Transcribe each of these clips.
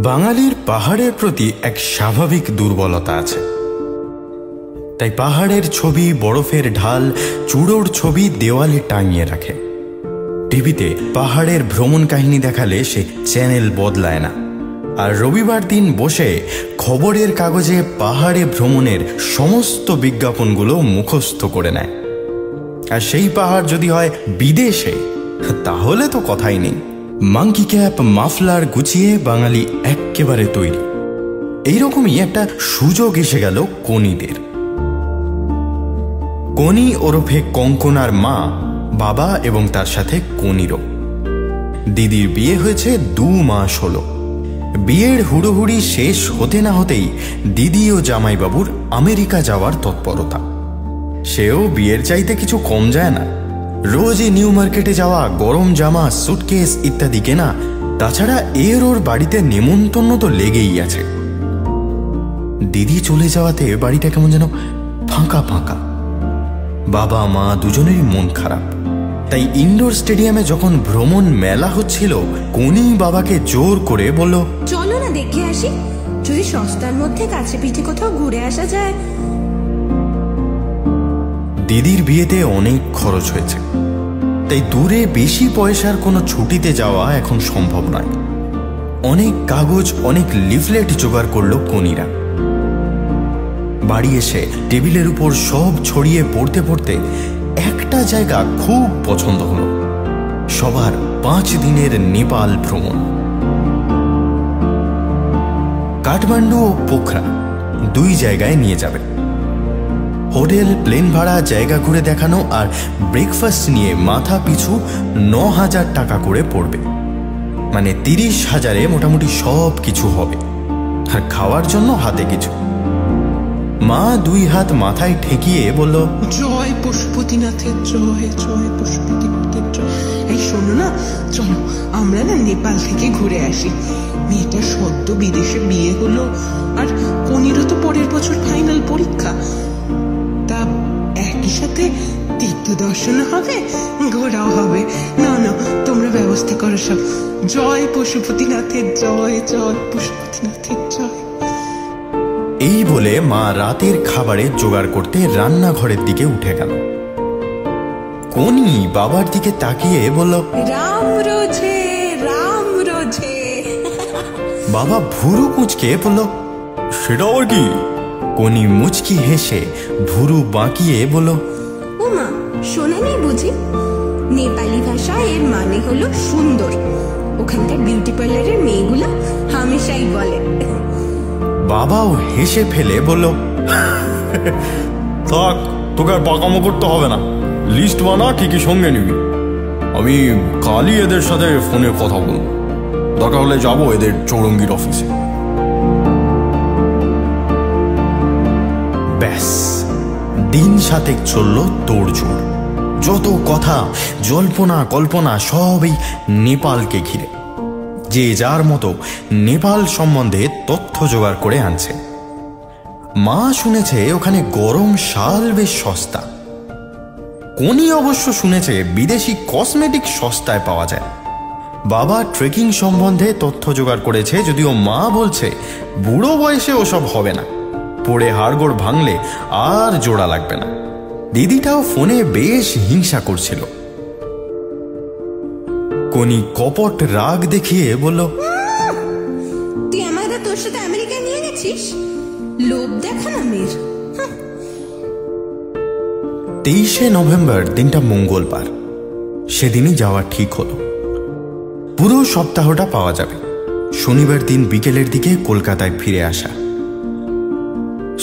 বাঙালির পাহাড়ের প্রতি এক স্বাভাবিক দুর্বলতা আছে। তাই পাহাড়ের ছবি, বরফের ঢাল, চূড়োর ছবি দেওয়ালে টাঙিয়ে রাখে। টিভিতে পাহাড়ের ভ্রমণ কাহিনী দেখালে সে চ্যানেল বদলায় না, আর রবিবার দিন বসে খবরের কাগজে পাহাড়ে ভ্রমণের সমস্ত বিজ্ঞাপনগুলো মুখস্থ করে নেয়। আর সেই পাহাড় যদি হয় বিদেশে, তাহলে তো কথাই নেই। মাঙ্কি ক্যাপ, মাফলার গুছিয়ে বাঙালি একেবারে তৈরি। এইরকমই একটা সুযোগ এসে গেল কনিদের। কনি ওরফে কঙ্কনার মা, বাবা এবং তার সাথে কনিরও। দিদির বিয়ে হয়েছে 2 মাস হলো। বিয়ের হুড়োহুড়ি শেষ হতে না হতেই দিদি ও জামাইবাবুর আমেরিকা যাওয়ার তৎপরতা। সেও বিয়ের চাইতে কিছু কম যায় না। রোজই নিউ মার্কেটে যাওয়া, গরম জামা, সুটকেস ইত্যাদি কেনা। তাছাড়া এর ওর বাড়িতে নেমন্তন্ন তো লেগেই আছে। দিদি চলে যাওয়াতে বাড়িটা কেমন যেন ফাঁকা ফাঁকা। বাবা মা দুজনেরই মন খারাপ। তাই ইনডোর স্টেডিয়ামে যখন ভ্রমণ মেলা হচ্ছিল, কনি বাবাকে জোর করে বলল, চলো না দেখে আসি, যদি সস্তার মধ্যে কাছে পিঠে কোথাও ঘুরে আসা যায়। দিদির বিয়েতে অনেক খরচ হয়েছে, তাই দূরে বেশি পয়সার কোনো ছুটিতে যাওয়া এখন সম্ভব নয়। অনেক কাগজ, অনেক লিফলেট জোগাড় করলো কনিরা। বাড়ি এসে টেবিলের উপর সব ছড়িয়ে পড়তে পড়তে একটা জায়গা খুব পছন্দ হলো। সবার 5 দিনের নেপাল ভ্রমণ। কাঠমান্ডু ও পোখরা 2 জায়গায় নিয়ে যাবে। হোটেল, প্লেন ভাড়া, জায়গা ঘুরে দেখানো আর ব্রেকফাস্ট নিয়ে মাথা পিছু 9,000 টাকা করে পড়বে। মানে 30,000-এ মোটামুটি সব কিছু হবে। আর খাওয়ার জন্য হাতে কিছু। মা 2 হাত মাথায় ঠেকিয়ে বলল, জয় পশুপতিনাথের জয়, জয় পশুপতিনাথের জয়। এই শোনো না, চলো আমরা না নেপাল থেকে ঘুরে আসি। মেয়েটা সদ্য বিদেশে বিয়ে হলো, আর কনিরও তো পরের বছর ফাইনাল পরীক্ষা। তা একই সাথে তীর্থ দর্শন হবে, ঘোরাও হবে। না না, তোমরা ব্যবস্থা করো সব। জয় পশুপতিনাথের জয়, জয় পশুপতিনাথের জয়। এই বলে মা রাতের খাবারের জোগাড় করতে রান্নাঘরের দিকে উঠে গেল। কনি বাবার দিকে তাকিয়ে বলল, রাম রোজে, রাম রোজে। বাবা ভুরু কুঁচকে বলল, সেটা আর কি? কনি মুচকি হেসে ভুরু বাঁকিয়ে বলল, ও মা, শোনেনি বুঝি? নেপালি ভাষায় এর মানে হলো সুন্দর। ওখানকার বিউটি পার্লারের মেয়েগুলো হামেশাই বলে। বাবাও হেসে ফেলে বলল, থাক, তোকে আর পাকামো করতে হবে না। লিস্ট বানা, কি কি সঙ্গে নিবি। আমি কালই এদের সাথে ফোনে কথা বলব। দরকার হলে যাবো এদের চৌরঙ্গির অফিসে। ব্যাস, দিন 7 চলল তোড়জোড়। যত কথা, জল্পনা কল্পনা সবই নেপালকে ঘিরে। যে যার মতো নেপাল সম্বন্ধে তথ্য জোগাড় করে আনছে। মা শুনেছে ওখানে গরম শাল বেশ সস্তা। কনি অবশ্য শুনেছে বিদেশি কসমেটিক সস্তায় পাওয়া যায়। বাবা ট্রেকিং সম্বন্ধে তথ্য জোগাড় করেছে, যদিও মা বলছে বুড়ো বয়সে ওসব হবে না, পড়ে হাড়গোড় ভাঙলে আর জোড়া লাগবে না। দিদিটাও ফোনে বেশ হিংসা করছিল। কনি কপট রাগ দেখিয়ে বলল, তুই আমাদের তোর সাথে আমেরিকা নিয়ে গেছিস? লোভ দেখা না মেয়ের। 23শে নভেম্বর দিনটা মঙ্গলবার। সেদিনই যাওয়া ঠিক হলো। পুরো সপ্তাহটা পাওয়া যাবে। শনিবার দিন বিকেলের দিকে কলকাতায় ফিরে আসা।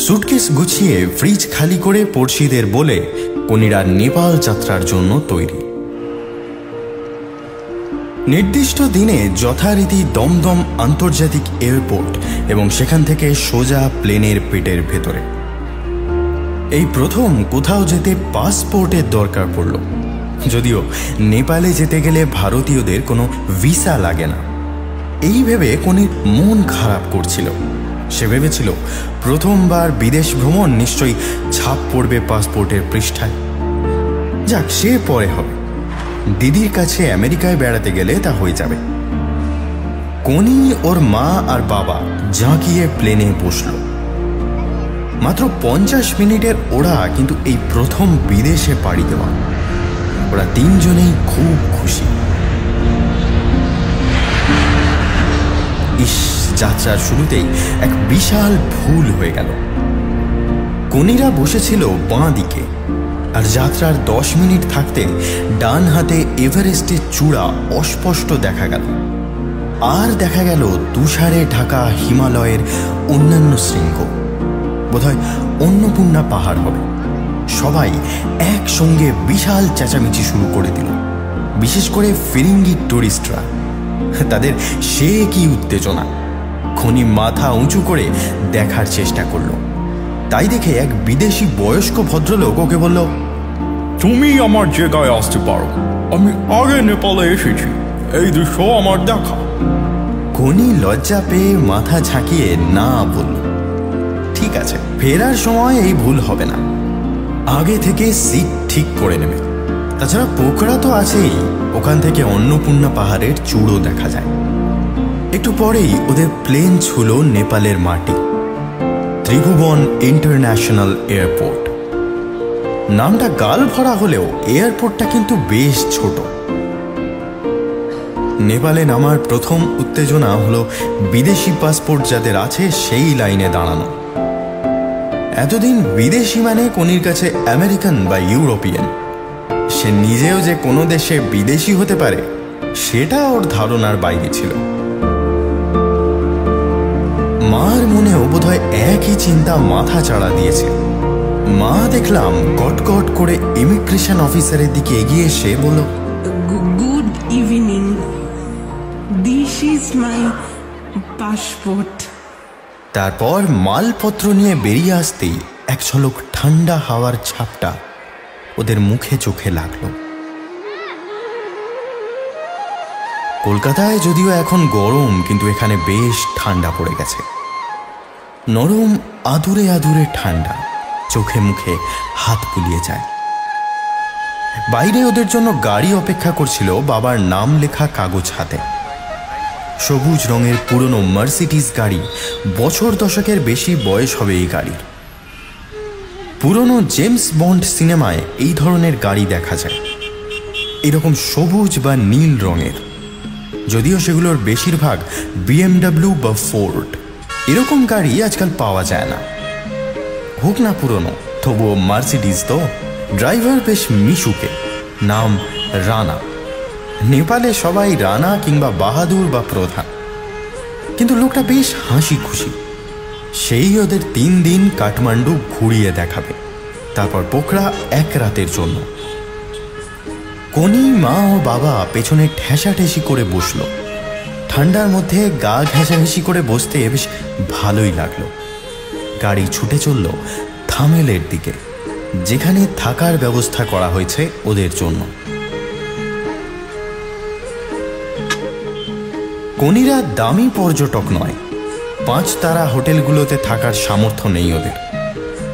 সুটকেস গুছিয়ে ফ্রিজ খালি করে পড়শিদের বলে কনিরা নেপাল যাত্রার জন্য তৈরি। নির্দিষ্ট দিনে যথারীতি দমদম আন্তর্জাতিক এয়ারপোর্ট এবং সেখান থেকে সোজা প্লেনের পেটের ভেতরে। এই প্রথম কোথাও যেতে পাসপোর্টের দরকার পড়ল, যদিও নেপালে যেতে গেলে ভারতীয়দের কোনো ভিসা লাগে না। এই ভেবে কনির মন খারাপ করছিল। সে ভেবেছিল প্রথমবার বিদেশ ভ্রমণ, নিশ্চয়ই ছাপ পড়বে পাসপোর্টের পৃষ্ঠায়। যাক, সে পরে হবে। দিদির কাছে আমেরিকায় বেড়াতে গেলে তা হয়ে যাবে। কনি ওর মা আর বাবা জাঁকিয়ে প্লেনে বসল। মাত্র 50 মিনিটের ওরা কিন্তু এই প্রথম বিদেশে পাড়ি দেওয়া। ওরা তিনজনেই খুব খুশি। ইস, যাত্রার শুরুতেই এক বিশাল ভুল হয়ে গেল। কনিরা বসেছিল বাঁ দিকে, আর যাত্রার 10 মিনিট থাকতে ডান হাতে এভারেস্টের চূড়া অস্পষ্ট দেখা গেল। আর দেখা গেল তুষারে ঢাকা হিমালয়ের অন্যান্য শৃঙ্গ। বোধহয় অন্নপূর্ণা পাহাড় হবে। সবাই একসঙ্গে বিশাল চেঁচামেচি শুরু করে দিল, বিশেষ করে ফিরিঙ্গি টুরিস্টরা। তাদের সে কি উত্তেজনা! খনি মাথা উঁচু করে দেখার চেষ্টা করলো। তাই দেখে এক বিদেশি বয়স্ক ভদ্রলোক ওকে বলল, তুমি আমার জায়গায় আসতে পারো, আমি আগে নেপালে এসেছি, এই দৃশ্য আমার দেখা। খনি লজ্জা পেয়ে মাথা ঝাঁকিয়ে না বলল, ঠিক আছে, ফেরার সময় এই ভুল হবে না, আগে থেকে সিট ঠিক করে নেবে। তাছাড়া পোখরা তো আছেই, ওখান থেকে অন্নপূর্ণা পাহাড়ের চূড়ো দেখা যায়। একটু পরেই ওদের প্লেন ছুলো নেপালের মাটি। ত্রিভুবন ইন্টারন্যাশনাল এয়ারপোর্ট। নামটা গাল ভরা হলেও এয়ারপোর্টটা কিন্তু বেশ ছোট। নেপালে নামার প্রথম উত্তেজনা হলো বিদেশি পাসপোর্ট যাদের আছে সেই লাইনে দাঁড়ানো। এতদিন বিদেশি মানে কনির কাছে আমেরিকান বা ইউরোপিয়ান। সে নিজেও যে কোনো দেশে বিদেশি হতে পারে সেটা ওর ধারণার বাইরে ছিল। মার মনেও বোধহয় একই চিন্তা মাথা চাড়া দিয়েছে। মা দেখলাম কটকট করে ইমিগ্রেশন অফিসারের দিকে এগিয়ে এসে বলল, good evening, this is my passport. তারপর মালপত্র নিয়ে বেরিয়ে আসতেই এক ঝলক ঠান্ডা হাওয়ার ছাপটা ওদের মুখে চোখে লাগলো। কলকাতায় যদিও এখন গরম, কিন্তু এখানে বেশ ঠান্ডা পড়ে গেছে। নরম আদুরে আদুরে ঠান্ডা, চোখে মুখে হাত বুলিয়ে যায়। বাইরে ওদের জন্য গাড়ি অপেক্ষা করছিল বাবার নাম লেখা কাগজ হাতে। সবুজ রঙের পুরনো মার্সিডিজ গাড়ি, বছর দশকের বেশি বয়স হবে এই গাড়ির। পুরনো জেমস বন্ড সিনেমায় এই ধরনের গাড়ি দেখা যায়, এরকম সবুজ বা নীল রঙের। যদিও সেগুলোর বেশিরভাগ BMW বা ফোর্ড। এরকম গাড়ি আজকাল পাওয়া যায় না। হোক না পুরনো, তবুও মার্সিডিজ তো। ড্রাইভার বেশ মিশুকে, নাম রানা। নেপালে সবাই রানা কিংবা বাহাদুর বা প্রধান, কিন্তু লোকটা বেশ হাসি খুশি। সেই ওদের 3 দিন কাঠমান্ডু ঘুরিয়ে দেখাবে, তারপর পোখরা 1 রাতের জন্য। কনি, মা ও বাবা পেছনে ঠেসাঠেসি করে বসলো। ঠান্ডার মধ্যে গা ঘেঁষাঘেঁষি করে বসতে বেশ ভালোই লাগলো। গাড়ি ছুটে চলল থামেলের দিকে, যেখানে থাকার ব্যবস্থা করা হয়েছে ওদের জন্য। কনিরা দামি পর্যটক নয়, 5 তারা হোটেলগুলোতে থাকার সামর্থ্য নেই ওদের।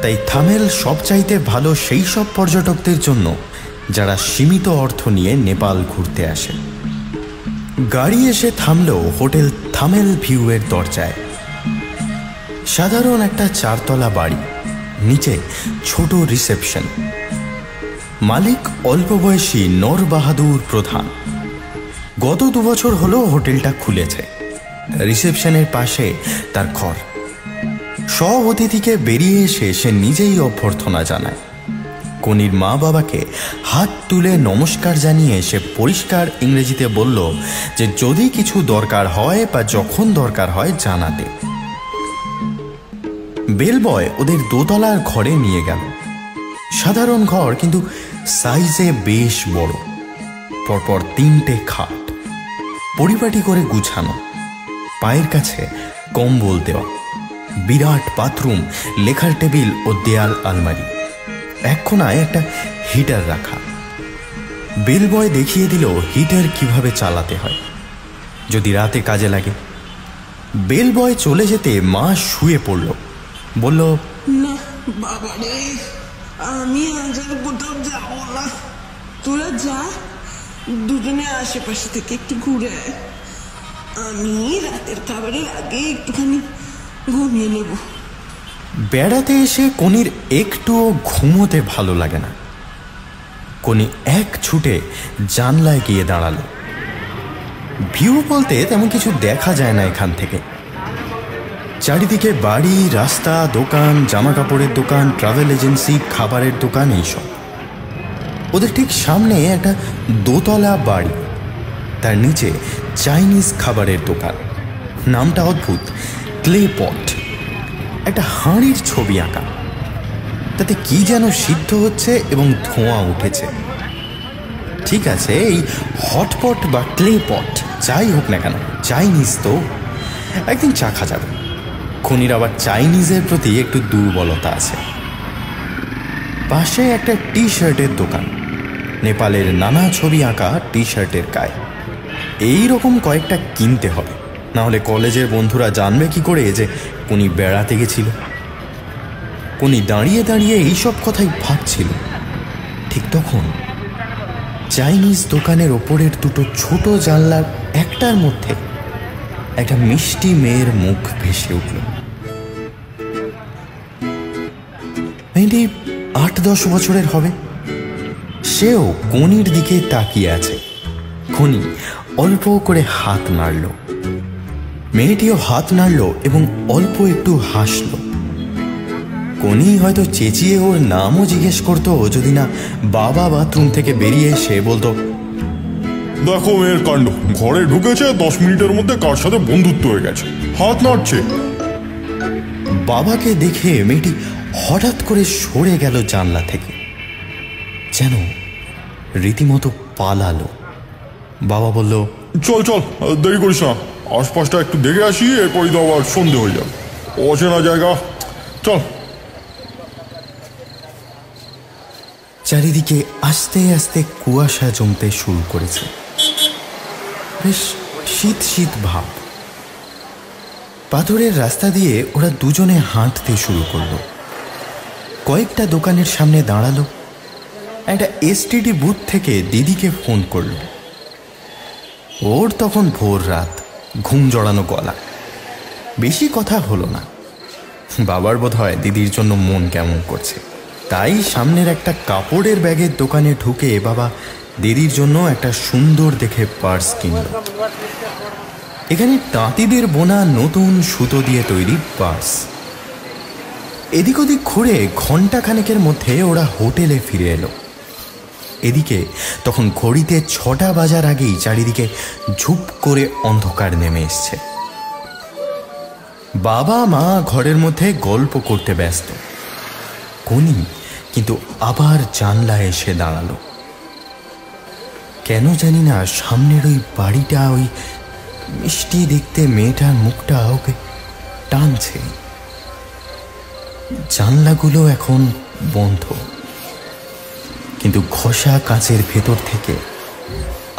তাই থামেল সবচাইতে ভালো সেই সব পর্যটকদের জন্য যারা সীমিত অর্থ নিয়ে নেপাল ঘুরতে আসে। গাড়ি এসে থামল হোটেল থামেল ভিউয়ের দরজায়। সাধারণ একটা 4 তলা বাড়ি, নিচে ছোট রিসেপশন। মালিক অল্প বয়সী নর বাহাদুর প্রধান। গত 2 বছর হলো হোটেলটা খুলেছে। রিসেপশনের পাশে তার ঘর। সব অতিথিকে বেরিয়ে এসে সে নিজেই অভ্যর্থনা জানায়। কনির মা বাবাকে হাত তুলে নমস্কার জানিয়ে সে পরিষ্কার ইংরেজিতে বলল যে যদি কিছু দরকার হয় বা যখন দরকার হয় জানাতে। বেলবয় ওদের 2 তলার ঘরে নিয়ে গেল। সাধারণ ঘর, কিন্তু সাইজে বেশ বড়। পরপর 3টে খাট, পরিপাটি করে গুছানো, পায়ের কাছে কম্বল দেওয়া, বিরাট বাথরুম, লেখার টেবিল ও দেয়াল আলমারি। এক কোণায় একটা হিটার রাখা। বেলবয় দেখিয়ে দিল হিটার কিভাবে চালাতে হয় যদি রাতে কাজে লাগে। বেলবয় চলে যেতে মা শুয়ে পড়ল, বলল, না বাবারে, আমি আজ আর কোথাও যাবো না। তোরা যা, দুজনে আশেপাশে থেকে একটু ঘুরে আয়। আমি রাতের খাবারের আগে একটুখানি ঘুমিয়ে নেব। বেড়াতে এসে কনির একটুও ঘুমোতে ভালো লাগে না। কনি এক ছুটে জানলায় গিয়ে দাঁড়ালো। ভিউ বলতে তেমন কিছু দেখা যায় না এখান থেকে। চারিদিকে বাড়ি, রাস্তা, দোকান, জামা কাপড়ের দোকান, ট্রাভেল এজেন্সি, খাবারের দোকান, এইসব। ওদের ঠিক সামনে একটা দোতলা বাড়ি, তার নিচে চাইনিজ খাবারের দোকান। নামটা অদ্ভুত, ক্লে পট। একটা হাঁড়ির ছবি আঁকা, তাতে কি যেন সিদ্ধ হচ্ছে এবং ধোঁয়া উঠেছে। ঠিক আছে, এই হটপট বা ক্লে পট যাই হোক না কেন, চাইনিজ তো একদিন চাখা যাবে। খনির আবার চাইনিজের প্রতি একটু দুর্বলতা আছে। পাশে একটা টি শার্টের দোকান, নেপালের নানা ছবি আঁকা টি শার্টের গায়ে। এইরকম কয়েকটা কিনতে হবে, নাহলে কলেজের বন্ধুরা জানবে কি করে যে উনি বেড়াতে গেছিল। উনি দাঁড়িয়ে দাঁড়িয়ে এইসব কথাই ভাবছিল। ঠিক তখন চাইনিজ দোকানের ওপরের দুটো ছোট জানলার একটার মধ্যে একটা মিষ্টি মেয়ের মুখ ভেসে উঠল। মেয়েটি 8-10 বছরের হবে। সেও কনির দিকে তাকিয়ে আছে। খনি অল্প করে হাত নাড়ল, মেয়েটিও হাত নাড়ল এবং অল্প একটু হাসল। কনি হয়তো চেঁচিয়ে ওর নামও জিজ্ঞেস করতো যদি না বাবা বাথরুম থেকে বেরিয়ে এসে বলতো, দেখো মেয়ের কাণ্ড, ঘরে ঢুকেছে, 10 মিনিটের মধ্যে কার সাথে বন্ধুত্ব হয়ে গেছে, হাত নাড়ছে। বাবাকে দেখে মেয়েটি হঠাৎ করে সরে গেল জানলা থেকে, যেন রীতিমতো পালালো। বাবা বলল, চল চল, দেরি করিস না, আশপাশটা একটু দেখে আসি, এরপরই তো আবার সন্ধে হয়ে যাবে, অচেনা জায়গা, চল। চারিদিকে আস্তে আস্তে কুয়াশা জমতে শুরু করেছে। বেশ শীত শীত ভাব। পাথরের রাস্তা দিয়ে ওরা দুজনে হাঁটতে শুরু করলো। কয়েকটা দোকানের সামনে দাঁড়ালো। একটা এসটিডি বুথ থেকে দিদিকে ফোন করলো। ওর তখন ভোর রাত, ঘুম জড়ানো গলা। বেশি কথা হলো না। বাবার বোধ হয় দিদির জন্য মন কেমন করছে, তাই সামনের একটা কাপড়ের ব্যাগের দোকানে ঢুকে বাবা দিদির জন্য একটা সুন্দর দেখে পার্স কিনল। এখানে তাঁতিদের বোনা নতুন সুতো দিয়ে তৈরি পার্স। এদিক ওদিক ঘুরে ঘণ্টাখানেকের মধ্যে ওরা হোটেলে ফিরে এলো। এদিকে তখন ঘড়িতে 6টা বাজার আগেই চারিদিকে ঝুপ করে অন্ধকার নেমে এসছে। বাবা মা ঘরের মধ্যে গল্প করতে ব্যস্ত। কনি কিন্তু আবার জানলায় এসে দাঁড়ালো। কেন জানি না সামনের ওই বাড়িটা, ওই মিষ্টি দেখতে মেয়েটার মুখটা ওকে টানছে। জানলাগুলো এখন বন্ধ, কিন্তু ঘষা কাঁচের ভেতর থেকে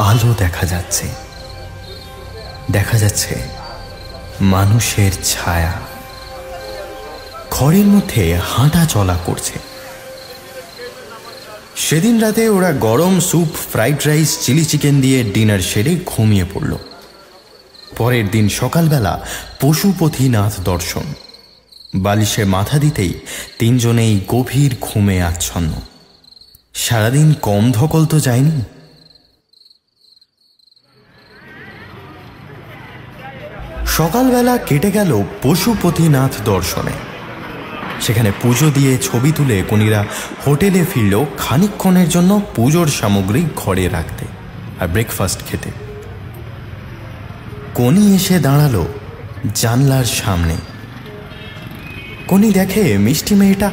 আলো দেখা যাচ্ছে। দেখা যাচ্ছে মানুষের ছায়া ঘরের মধ্যে হাঁটা চলা করছে। সেদিন রাতে ওরা গরম soup, fried rice, chilli chicken দিয়ে ডিনার সেরে ঘুমিয়ে পড়ল। পরের দিন সকালবেলা পশুপতিনাথ দর্শন। বালিশে মাথা দিতেই তিনজনেই গভীর ঘুমে আচ্ছন্ন। সারাদিন কম ধকল তো যায়নি। সকালবেলা কেটে গেল পশুপতিনাথ দর্শনে। সেখানে পুজো দিয়ে ছবি তুলে কনিরা হোটেলে ফিরল খানিকক্ষণের জন্য পুজোর সামগ্রী ঘরে রাখতে আর ব্রেকফাস্ট খেতে। কনি এসে দাঁড়ালো জানলার সামনে। কনি দেখে মিষ্টি মেয়েটা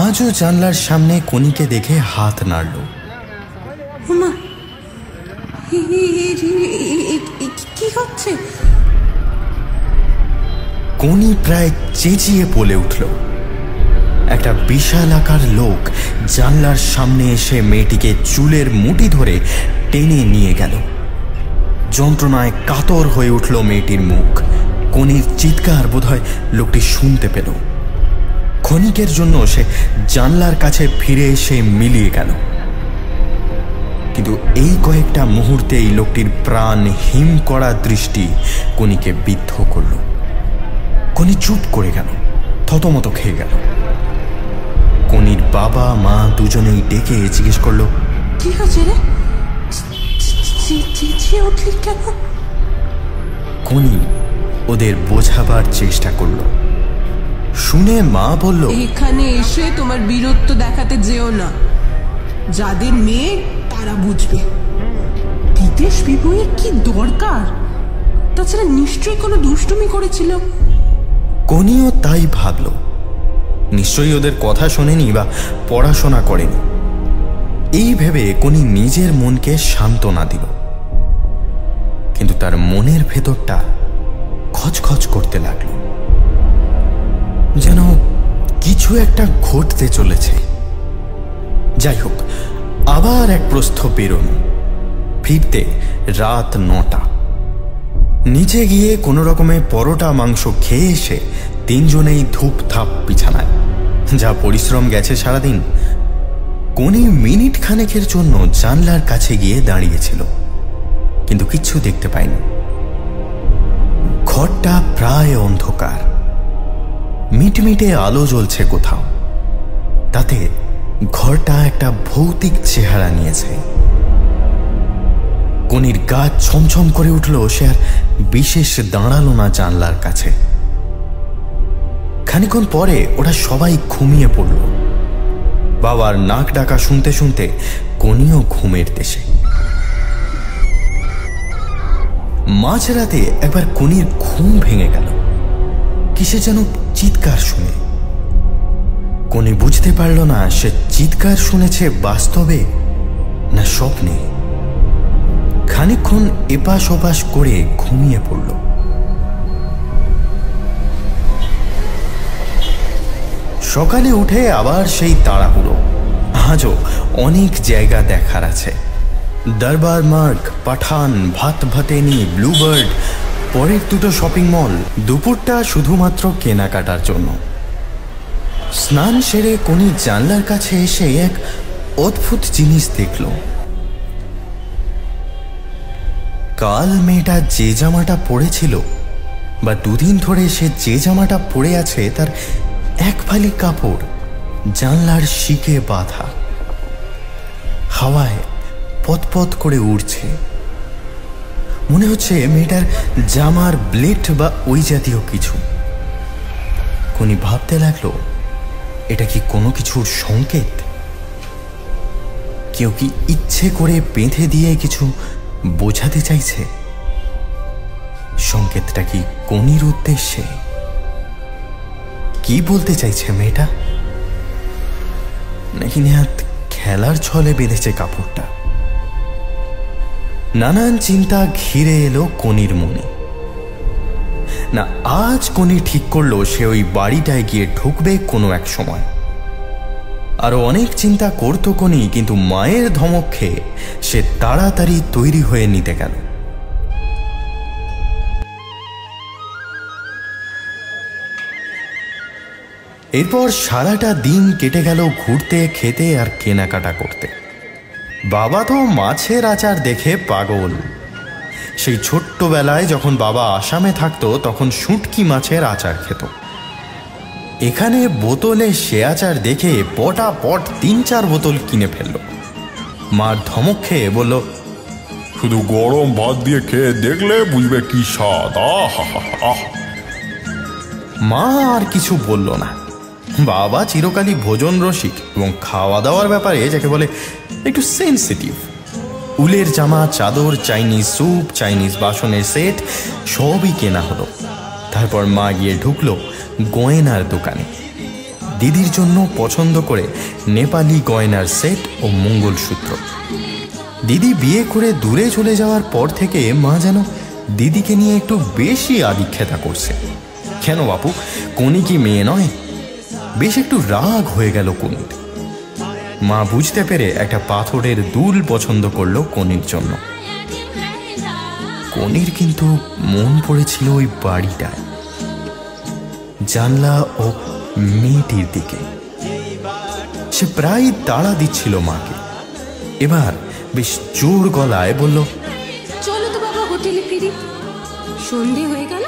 আজও জানলার সামনে কনিকে দেখে হাত নাড়ল। কি হচ্ছে? কনি প্রায় চেঁচিয়ে বলে উঠল। একটা বিশাল আকার লোক জানলার সামনে এসে মেয়েটিকে চুলের মুঠি ধরে টেনে নিয়ে গেল। যন্ত্রণায় কাতর হয়ে উঠল মেয়েটির মুখ। কনির চিৎকার বোধহয় লোকটি শুনতে পেল। ক্ষণিকের জন্য সে জানলার কাছে ফিরে এসে মিলিয়ে গেল। কিন্তু এই কয়েকটা মুহূর্তেই লোকটির প্রাণ হিম করা দৃষ্টি কনিকে বিদ্ধ করল। কনি চুপ করে গেল, থতমত খেয়ে গেল। কনির বাবা মা দুজনেই ডেকে জিজ্ঞেস করল, কি হয়েছে রে? চেঁচিয়ে উঠলি কেন? কনি ওদের বোঝাবার চেষ্টা করল। শুনে মা বলল, এখানে এসে তোমার বীরত্ব দেখাতে যেও না। যাদের মেয়ে তারা বুঝবে বিদেশ বিভুঁয়ের কি দরকার। তাছাড়া নিশ্চয়ই কোনো দুষ্টুমি করেছিল। কনিও তাই ভাবল, নিশ্চয়ই ওদের কথা শোনেনি বা পড়াশোনা করেনি। এই ভেবে কনি নিজের মনকে সান্ত্বনা দিল, কিন্তু তার মনের ভেতরটা খচখচ করতে লাগলো, যেন কিছু একটা ঘটতে চলেছে। যাই হোক, আবার এক প্রস্থ বেরোনো। ফিরতে রাত 9টা। নিচে গিয়ে কোনো রকমে পরোটা মাংস খেয়ে এসে তিনজনেই ধূপ থাপ বিছানায়। যা পরিশ্রম গেছে সারাদিন। কনি মিনিট খানেকের জন্য জানলার কাছে গিয়ে দাঁড়িয়েছিল, কিন্তু কিচ্ছু দেখতে পায়নি। ঘরটা প্রায় অন্ধকার, মিটমিটে আলো জ্বলছে কোথাও। তাতে ঘরটা একটা ভৌতিক চেহারা নিয়েছে। কনির গা ছমছম করে উঠল। সে আর বিশেষ দাঁড়ালো না জানলার কাছে। খানিকক্ষণ পরে ওরা সবাই ঘুমিয়ে পড়ল। বাবার নাক ডাকা শুনতে শুনতে কনিও ঘুমের দেশে। মাঝরাতে একবার কনির ঘুম ভেঙে গেল কিসে যেন চিৎকার শুনে। কনি বুঝতে পারল না সে চিৎকার শুনেছে বাস্তবে না স্বপ্নে। খানিকক্ষণ এপাশ ওপাশ করে ঘুমিয়ে পড়ল। সকালে উঠে আবার সেই তাড়াহুড়ো। আজও অনেক জায়গা দেখার আছে। দরবার মার্গ, পাঠান, ভাত ভাতেনি, ব্লুবার্ড, পরের দুটো শপিং মল। দুপুরটা শুধুমাত্র কেনাকাটার জন্য। স্নান সেরে কনি জানলার কাছে এসে এক অদ্ভুত জিনিস দেখল। কাল মেয়েটা যে জামাটা পরেছিল বা দুদিন ধরে সে যে জামাটা পরে আছে তার এক ফালি কাপড় জানলার শিকে বাঁধা, হাওয়ায় পতপত করে উড়ছে। মনে হচ্ছে মেয়েটার জামার ব্লেড বা ওই জাতীয় কিছু। কনি ভাবতে লাগলো, এটা কি কোনো কিছুর সংকেত? কেউ কি ইচ্ছে করে বেঁধে দিয়ে কিছু বোঝাতে চাইছে? সংকেতটা কি কনির উদ্দেশ্যে? কি বলতে চাইছে মেয়েটা? নাকি নেহাত খেলার ছলে বেঁধেছে কাপড়টা? নানান চিন্তা ঘিরে এলো কনির মনে। না, আজ কনি ঠিক করলো সে ওই বাড়িটায় গিয়ে ঢুকবে কোনো এক সময়। আরো অনেক চিন্তা করতো কনি, কিন্তু মায়ের ধমক খেয়ে সে তাড়াতাড়ি তৈরি হয়ে নিতে গেল। এরপর সারাটা দিন কেটে গেল ঘুরতে, খেতে আর কেনাকাটা করতে। বাবা তো মাছের আচার দেখে পাগল। সেই ছোট্টবেলায় যখন বাবা আসামে থাকতো তখন শুঁটকি মাছের আচার খেত। এখানে বোতলে সে আচার দেখে পটাপট 3-4 বোতল কিনে ফেলল। মার ধমক খেয়ে বলল, শুধু গরম ভাত দিয়ে খেয়ে দেখলে বুঝবে কি স্বাদ। মা আর কিছু বলল না। বাবা চিরকালই ভোজন রসিক এবং খাওয়া দাওয়ার ব্যাপারে যাকে বলে একটু সেন্সিটিভ। উলের জামা, চাদর, চাইনিজ স্যুপ, চাইনিজ বাসনের সেট সবই কেনা হলো। তারপর মা গিয়ে ঢুকলো গয়নার দোকানে। দিদির জন্য পছন্দ করে নেপালি গয়নার সেট ও মঙ্গলসূত্র। দিদি বিয়ে করে দূরে চলে যাওয়ার পর থেকে মা যেন দিদিকে নিয়ে একটু বেশি আদিক্ষেতা করছে। কেন বাপু, কনি কি মেয়ে নয়? বেশ একটু রাগ হয়ে গেল কনির। মা বুঝতে পেরে একটা পাথরের দুল পছন্দ করলো কনির জন্য। কনির কিন্তু মন পড়েছিল ওই বাড়িটায়, জানলা ও মেয়েটির দিকে। সে প্রায় তাড়া দিচ্ছিল মাকে। এবার বেশ জোর গলায় বলল, চলো তো বাবা হোটেলে ফিরি, সন্ধে হয়ে গেল,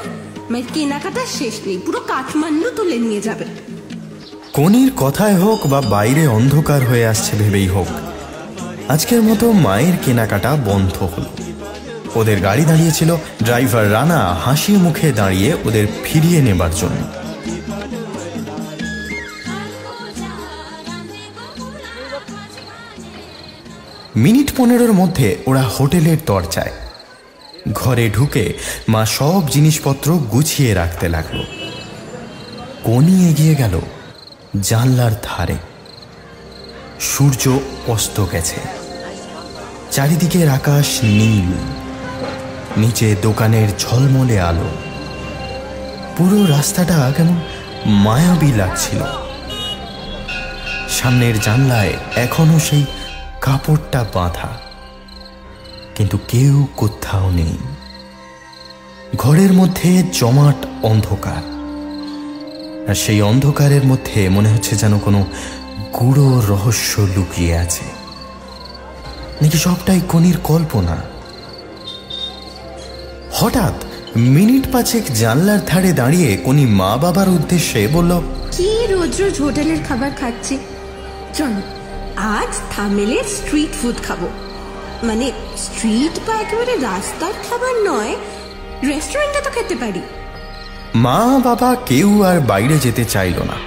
মায়ের কেনাকাটা শেষ নেই, পুরো কাঠমান্ডু তুলে নিয়ে যাবে। কনির কথায় হোক বা বাইরে অন্ধকার হয়ে আসছে ভেবেই হোক, আজকের মতো মায়ের কেনাকাটা বন্ধ হলো। ওদের গাড়ি দাঁড়িয়েছিল, ড্রাইভার রানা হাসি মুখে দাঁড়িয়ে ওদের ফিরিয়ে নেবার জন্য। মিনিট 15 মধ্যে ওরা হোটেলের দরজায়। ঘরে ঢুকে মা সব জিনিসপত্র গুছিয়ে রাখতে লাগলো। কনি এগিয়ে গেল জানলার ধারে। সূর্য অস্ত গেছে, চারিদিকের আকাশ নীল, নিচে দোকানের ঝলমলে আলো। পুরো রাস্তাটা কেমন মায়াবী লাগছিল। সামনের জানলায় এখনো সেই কাপড়টা বাঁধা, কিন্তু কেউ কোথাও নেই। ঘরের মধ্যে জমাট অন্ধকার, আর সেই অন্ধকারের মধ্যে মনে হচ্ছে যেন কোনো গূঢ় রহস্য লুকিয়ে আছে, নাকি সবটাই কনির কল্পনা। হঠাৎ মিনিট 5 জানলার ধারে দাঁড়িয়ে কনি মা বাবার উদ্দেশ্যে বলল, কি রোজ রোজ হোটেলের খাবার খাচ্ছি, চলো আজ থামেলের স্ট্রিট ফুড খাবো। মানে স্ট্রিট বা একেবারে রাস্তার খাবার নয়, রেস্টুরেন্টে তো খেতে পারি। মা বাবা কেউ আর বাইরে যেতে চাইল না।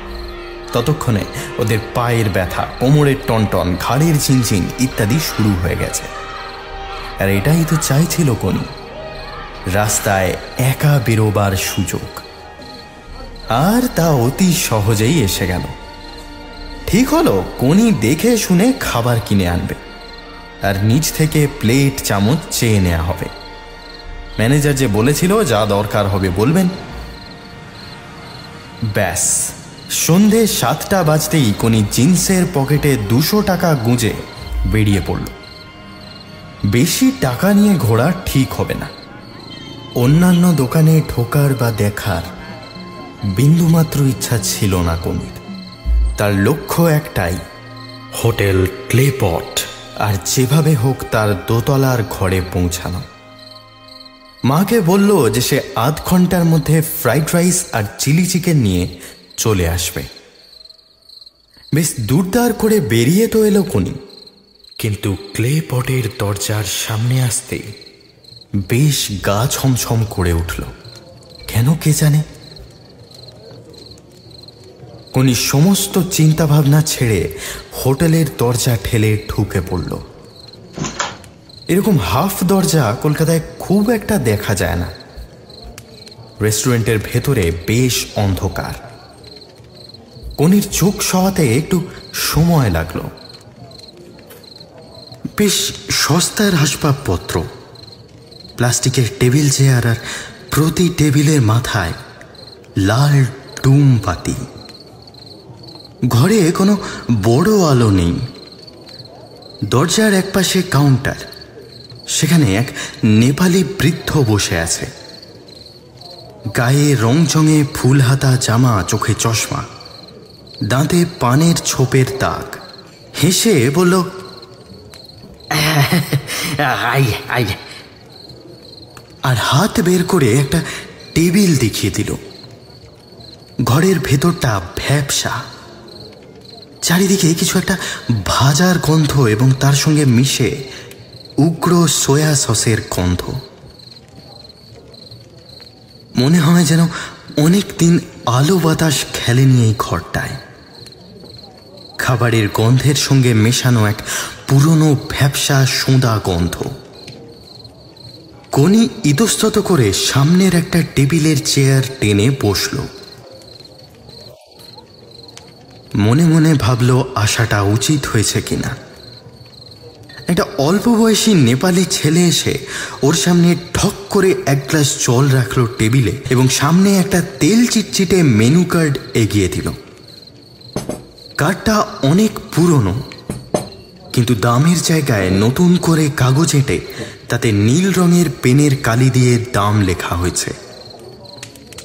ততক্ষণে ওদের পায়ের ব্যথা, কোমরের টনটন, ঘাড়ের ঝিনঝিন ইত্যাদি শুরু হয়ে গেছে। আর এটাই তো চাইছিল কনি, রাস্তায় একা বেরোবার সুযোগ। আর তা অতি সহজেই এসে গেল। ঠিক হলো, কনি দেখে শুনে খাবার কিনে আনবে, আর নিচ থেকে প্লেট চামচ চেয়ে নেওয়া হবে। ম্যানেজার যে বলেছিল যা দরকার হবে বলবেন। ব্যাস, সন্ধে 7টা বাজতেই কনি জিন্সের পকেটে 200 টাকা গুঁজে বেরিয়ে পড়ল। বেশি টাকা নিয়ে ঘোরা ঠিক হবে না। অন্যান্য দোকানে ঢোকার বা দেখার বিন্দুমাত্র ইচ্ছা ছিল না কনির। তার লক্ষ্য একটাই, হোটেল ক্লেপট, আর যেভাবে হোক তার দোতলার ঘরে পৌঁছানো। মাকে বলল যে সে আধ ঘন্টার মধ্যে ফ্রাইড রাইস আর চিলি চিকেন নিয়ে চলে আসবে। বেশ দুর্দার করে বেরিয়ে তো এলো কনি, কিন্তু ক্লে পটের দরজার সামনে আসতেই বেশ গা ছমছম করে উঠল। কেন কে জানে। কনি সমস্ত চিন্তাভাবনা ছেড়ে হোটেলের দরজা ঠেলে ঢুকে পড়ল। এরকম হাফ দরজা কলকাতায় খুব একটা দেখা যায় না। রেস্টুরেন্টের ভেতরে বেশ অন্ধকার। কনির চোখ সওয়াতে একটু সময় লাগলো। বেশ সস্তার আসবাবপত্র, প্লাস্টিকের টেবিল চেয়ার, আর প্রতি টেবিলের মাথায় লাল ডুম বাতি। ঘরে কোনো বড় আলো নেই। দরজার একপাশে কাউন্টার, সেখানে এক নেপালি বৃদ্ধ বসে আছে। গায়ে রংচঙে ফুল হাতা জামা, চোখে চশমা, দাঁতে পানের ছোপের দাগ। হেসে বলল, আর হাত বের করে একটা টেবিল দেখিয়ে দিল। ঘরের ভেতরটা ভ্যাপসা, চারিদিকে কিছু একটা ভাজার গন্ধ এবং তার সঙ্গে মিশে উগ্র সোয়া সসের গন্ধ। মনে হয় যেন অনেক দিন আলো বাতাস খেলেনি এই ঘরটায়। খাবারের গন্ধের সঙ্গে মেশানো এক পুরনো ভ্যাপসা সোঁদা গন্ধ। কনি ইতস্তত করে সামনের একটা টেবিলের চেয়ার টেনে বসল। মনে মনে ভাবল আসাটা উচিত হয়েছে কিনা। একটা অল্প বয়সী নেপালি ছেলে এসে ওর সামনে ঠক করে এক গ্লাস জল রাখলো টেবিলে এবং সামনে একটা তেল চিটচিটে মেনু কার্ড এগিয়ে দিল। কার্ডটা অনেক পুরনো, কিন্তু দামের জায়গায় নতুন করে কাগজ এঁটে তাতে নীল রঙের পেনের কালি দিয়ে দাম লেখা হয়েছে।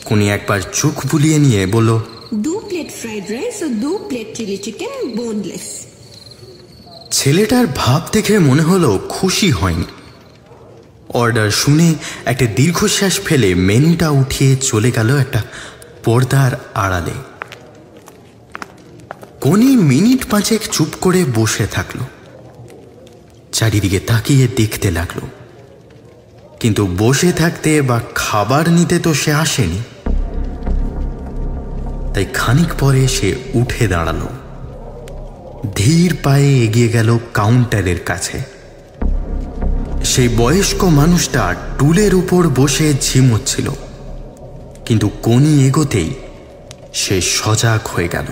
কোনি একবার চোখ বুলিয়ে নিয়ে বলল, 2 প্লেট ফ্রাইড রাইস और 2 প্লেট চিলি চিকেন बोनलेस। ছেলেটার ভাব দেখে মনে হলো খুশি হয়নি। অর্ডার শুনে একটা দীর্ঘশ্বাস ফেলে মেনুটা উঠিয়ে চলে গেল একটা পর্দার আড়ালে। কোনি মিনিট 5 চুপ করে বসে থাকলো, চারিদিকে তাকিয়ে দেখতে লাগলো, কিন্তু বসে থাকতে বা খাবার নিতে তো সে আসেনি। তাই খানিক পরে সে উঠে দাঁড়ালো, ধীর পায়ে এগিয়ে গেল কাউন্টারের কাছে। সেই বয়স্ক মানুষটা টুলের উপর বসে ঝিমোচ্ছিল, কিন্তু কোনি এগোতেই সে সজাগ হয়ে গেল।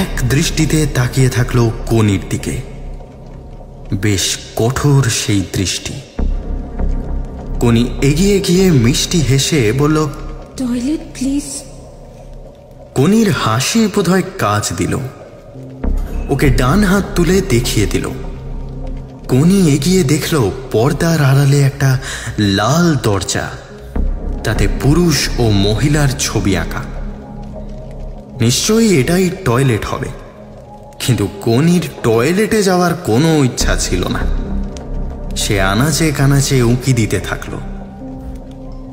এক দৃষ্টিতে তাকিয়ে থাকলো কোনির দিকে, বেশ কঠোর সেই দৃষ্টি। কোনি এগিয়ে গিয়ে মিষ্টি হেসে বলল, টয়লেট প্লিজ। কোনির হাসি বোধহয় কাজ দিল, ওকে ডান হাত তুলে দেখিয়ে দিল। কোনি এগিয়ে দেখল পর্দার আড়ালে একটা লাল দরজা, তাতে পুরুষ ও মহিলার ছবি আঁকা। নিশ্চয়ই এটাই টয়লেট হবে, কিন্তু কোনির টয়লেটে যাওয়ার কোনো ইচ্ছা ছিল না। সে আনাচে কানাচে উঁকি দিতে থাকলো।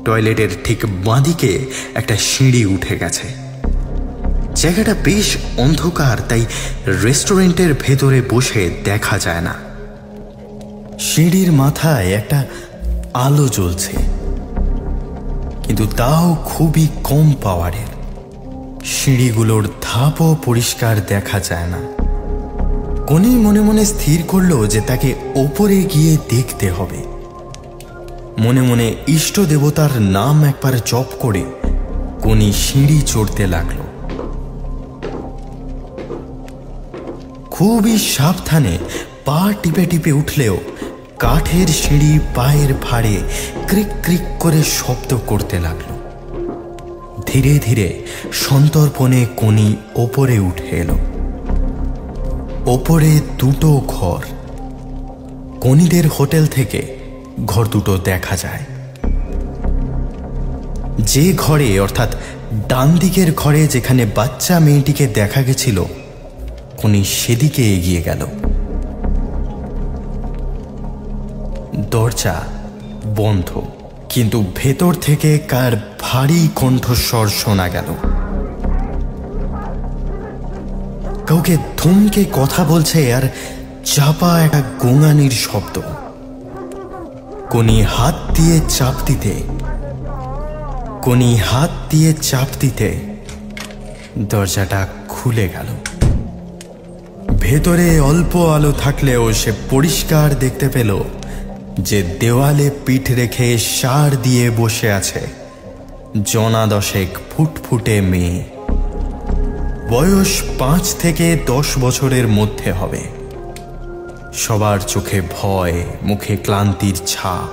টয়লেটের ঠিক বাঁদিকে একটা সিঁড়ি উঠে গেছে। জায়গাটা বেশ অন্ধকার, তাই রেস্টুরেন্টের ভেতরে বসে দেখা যায় না। সিঁড়ির মাথায় একটা আলো জ্বলছে, কিন্তু তাও খুবই কম পাওয়ারের। সিঁড়িগুলোর ধাপও পরিষ্কার দেখা যায় না। কোনি মনে মনে স্থির করল যে তাকে ওপরে গিয়ে দেখতে হবে। মনে মনে ইষ্ট দেবতার নাম একবার জপ করে কোনি সিঁড়ি চড়তে লাগলো। খুবই সাবধানে পা টিপে টিপে উঠলেও কাঠের সিঁড়ি পায়ের ভারে ক্রিক ক্রিক করে শব্দ করতে লাগলো। ধীরে ধীরে সন্তর্পণে কোনি ওপরে উঠে এলো। ওপরে দুটো ঘর। কোনিদের হোটেল থেকে ঘর দুটো দেখা যায়। যে ঘরে, অর্থাৎ ডান দিকের ঘরে যেখানে বাচ্চা মেয়েটিকে দেখা গেছিল, কোনি সেদিকে এগিয়ে গেল। দরজা বন্ধ, কিন্তু ভেতর থেকে কার ভারী কণ্ঠস্বর শোনা গেল। কাউকে ধমকে কথা বলছে, আর চাপা একটা গোঙানির শব্দ। কোনি হাত দিয়ে চাপ দিতে দরজাটা খুলে গেল। ভেতরে অল্প আলো থাকলেও সে পরিষ্কার দেখতে পেল যে দেওয়ালে পিঠ রেখে সার দিয়ে বসে আছে জনা 10 ফুটফুটে মেয়ে। বয়স 5 থেকে 10 বছরের মধ্যে হবে। সবার চোখে ভয়, মুখে ক্লান্তির ছাপ,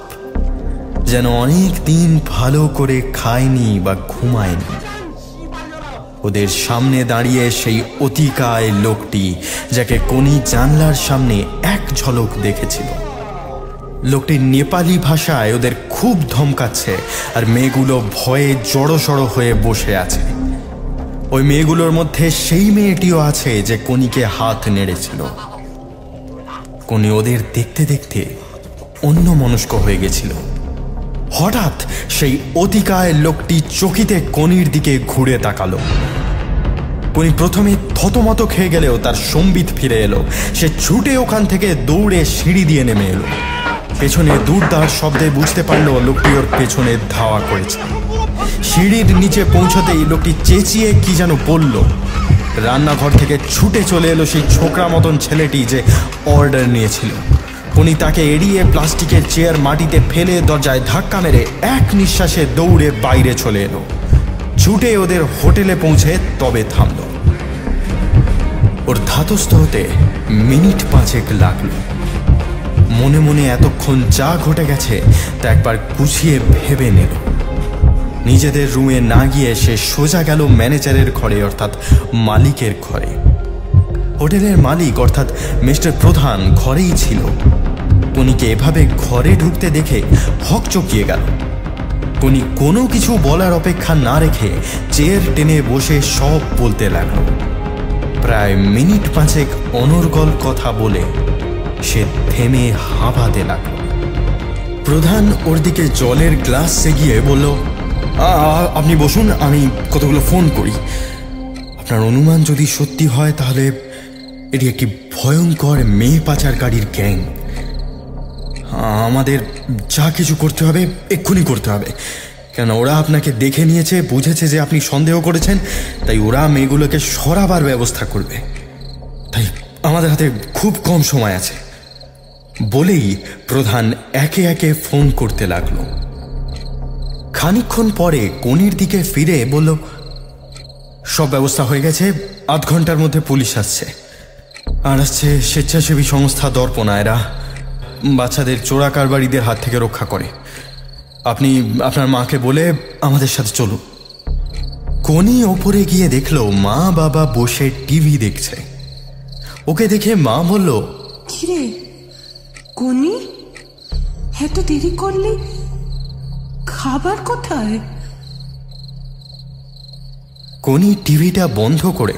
যেন অনেক দিন ভালো করে খায়নি বা ঘুমায়নি। ওদের সামনে দাঁড়িয়ে সেই অতিকায় লোকটি, যাকে কোনি জানলার সামনে এক ঝলক দেখেছিল। লোকটি নেপালি ভাষায় ওদের খুব ধমকাচ্ছে, আর মেয়েগুলো ভয়ে জড়সড় হয়ে বসে আছে। ওই মেয়েগুলোর মধ্যে সেই মেয়েটিও আছে যে কোনিকে হাত নেড়েছিল। কোনি ওদের দেখতে দেখতে অন্যমনস্ক হয়ে গেছিল। হঠাৎ সেই অতিকায় লোকটি চকিতে কোনির দিকে ঘুরে তাকালো। কোনি প্রথমে থতমত খেয়ে গেলেও তার সম্বিত ফিরে এলো। সে ছুটে ওখান থেকে দৌড়ে সিঁড়ি দিয়ে নেমে এলো। পেছনে দুর্দার শব্দে বুঝতে পারলো লোকটি ওর পেছনে ধাওয়া করেছে। সিঁড়ির নিচে পৌঁছতেই লোকটি চেঁচিয়ে কি যেন বলল। রান্নাঘর থেকে ছুটে চলে এলো সেই ছোকরা মতন ছেলেটি যে অর্ডার নিয়েছিল। কোনি তাকে এড়িয়ে প্লাস্টিকের চেয়ার মাটিতে ফেলে দরজায় ধাক্কা মেরে এক নিঃশ্বাসে দৌড়ে বাইরে চলে এলো। ছুটে ওদের হোটেলে পৌঁছে তবে থামল। ওর ধাতস্থ হতে মিনিট 5 লাগলো। মনে মনে এতক্ষণ যা ঘটে গেছে তা একবার গুছিয়ে ভেবে নিল। নিজেদের রুমে না গিয়ে সে সোজা গেল ম্যানেজারের ঘরে, অর্থাৎ মালিকের ঘরে। হোটেলের মালিক অর্থাৎ মিস্টার প্রধান ঘরেই ছিল। কোনিকে এভাবে ঘরে ঢুকতে দেখে হকচকিয়ে গেল। কোনি কোনো কিছু বলার অপেক্ষা না রেখে চেয়ার টেনে বসে সব বলতে লাগলো। প্রায় মিনিট 5 অনর্গল কথা বলে সে থেমে হাঁপাতে লাগল। প্রধান ওর দিকে জলের গ্লাস এগিয়ে বলল, আপনি বসুন, আমি কতগুলো ফোন করি। আপনার অনুমান যদি সত্যি হয় তাহলে এটি একটি ভয়ঙ্কর মেয়ে পাচারকারীর গ্যাং। আমাদের যা কিছু করতে হবে এক্ষুনি করতে হবে, কেন ওরা আপনাকে দেখে নিয়েছে, বুঝেছে যে আপনি সন্দেহ করেছেন, তাই ওরা মেয়েগুলোকে সরাবার ব্যবস্থা করবে। তাই আমাদের হাতে খুব কম সময় আছে। বলেই প্রধান একে একে ফোন করতে লাগলো। খানিকক্ষণ পরে কনির দিকে ফিরে বলল, সব ব্যবস্থা হয়ে গেছে, আধ ঘন্টার মধ্যে পুলিশ আসছে। আর আসছে স্বেচ্ছাসেবী সংস্থা দর্পণা, এরা বাচ্চাদের চোরা কারবারিদের হাত থেকে রক্ষা করে। আপনি আপনার মাকে বলে আমাদের সাথে চলুন। কনি ওপরে গিয়ে দেখলো মা বাবা বসে টিভি দেখছে। ওকে দেখে মা বলল, কিরে কনি, এত দেরি করলে খাবার কোথায়? কনি টিভিটা বন্ধ করে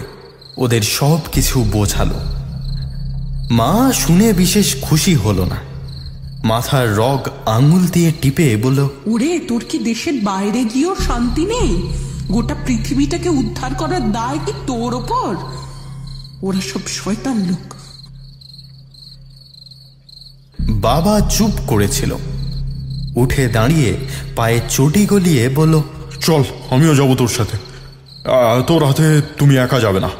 ওদের সব কিছু বোঝালো। মা শুনে বিশেষ খুশি হলো না, মাথার রগ আঙুল দিয়ে টিপে বলল, ওরে, তোর কি দেশের বাইরে গিয়েও শান্তি নেই? গোটা পৃথিবীটাকে উদ্ধার করার দায় কি তোর ওপর? ওরা সব শয়তান লোক। বাবা চুপ করেছিল, উঠে দাঁড়িয়ে পায়ে চটি গলিয়ে বলল, চল, আমিও যাবো তোর সাথে। তোর হাতে তুমি একা যাবে না।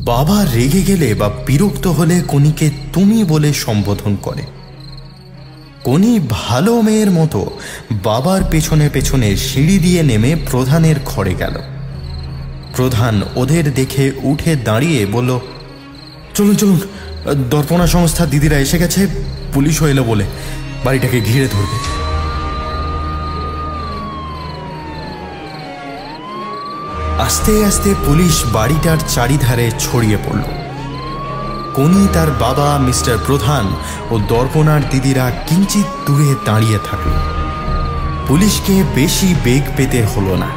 বাবা রেগে গেলে বা বিরক্ত হলে কনিকে তুমি বলে সম্বোধন করে। কনি ভালো মেয়ের মতো বাবার পেছনে পেছনে সিঁড়ি দিয়ে নেমে প্রধানের ঘরে গেল। প্রধান ওদের দেখে উঠে দাঁড়িয়ে বলল, চলুন চলুন, দর্পণা সংস্থার দিদিরা এসে গেছে, পুলিশও এলো বলে বাড়িটাকে ঘিরে ধরবে। আস্তে আস্তে পুলিশ বাড়িটার চারিধারে ছড়িয়ে পড়ল। কনি, তার বাবা, মিস্টার প্রধান ও দর্পণার দিদিরা কিঞ্চিত দূরে দাঁড়িয়ে থাকল। পুলিশকে বেশি বেগ পেতে হলো না।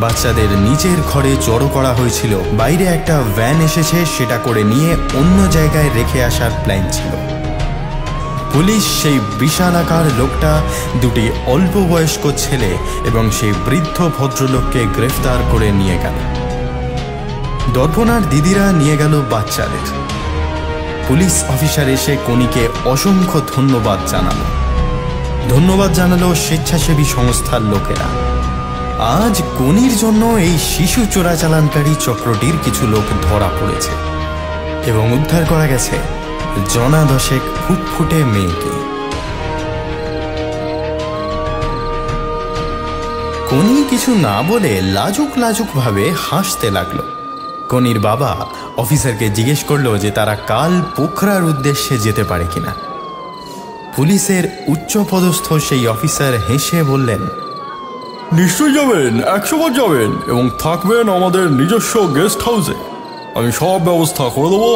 বাচ্চাদের নিজের ঘরে জড়ো করা হয়েছিল। বাইরে একটা ভ্যান এসেছে, সেটা করে নিয়ে অন্য জায়গায় রেখে আসার প্ল্যান ছিল। পুলিশ সেই বিশালাকার লোকটা, দুটি অল্প বয়স্ক ছেলে এবং সেই বৃদ্ধ ভদ্রলোককে গ্রেফতার করে নিয়ে গেল। দর্পণার দিদিরা নিয়ে গেল বাচ্চাদের। পুলিশ অফিসার এসে কনিকে অসংখ্য ধন্যবাদ জানালো স্বেচ্ছাসেবী সংস্থার লোকেরা। আজ কনির জন্য এই শিশু চোরাচালানকারী চক্রটির কিছু লোক ধরা পড়েছে এবং উদ্ধার করা গেছে জনা দশেক ফুটফুটে মেয়েকে। কনি কিছু না বলে লাজুক লাজুক ভাবে হাসতে লাগলো। কনির বাবা অফিসারকে জিজ্ঞেস করলো যে তারা কাল পোখরার উদ্দেশ্যে যেতে পারে কিনা। পুলিশের উচ্চপদস্থ সেই অফিসার হেসে বললেন, নিশ্চয়ই যাবেন, 100 বার যাবেন, এবং থাকবেন আমাদের নিজস্ব গেস্ট হাউসে। আমি সব ব্যবস্থা করে দেবো।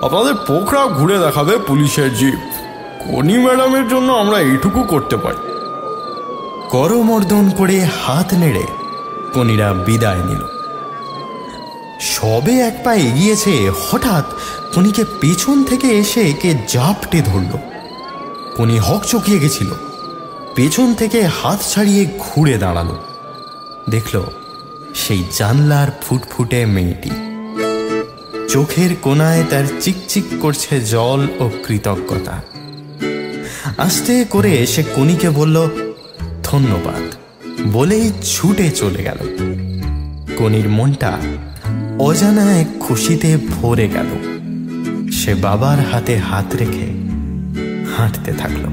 আপনাদের পোখরা ঘুরে দেখাবে পুলিশের জিপ। কনি ম্যাডামের জন্য আমরা এইটুকু করতে পারি। করমর্দন করে হাত নেড়ে কনিরা বিদায় নিল। সবে এক পা এগিয়েছে, হঠাৎ কনিকে পেছন থেকে এসে কে জাপটে ধরল। কনি হকচকিয়ে গেছিল। পেছন থেকে হাত ছাড়িয়ে ঘুরে দাঁড়ালো। দেখল সেই জানলার ফুটফুটে মেয়েটি। চোখের কোণায় তার চিকচিক করছে জল ও কৃতজ্ঞতা। আস্তে করে সে কনিকে বলল, ধন্যবাদ বলেই ছুটে চলে গেল। কনির মনটা অজানা এক খুশিতে ভরে গেল। সে বাবার হাতে হাত রেখে হাঁটতে থাকলো।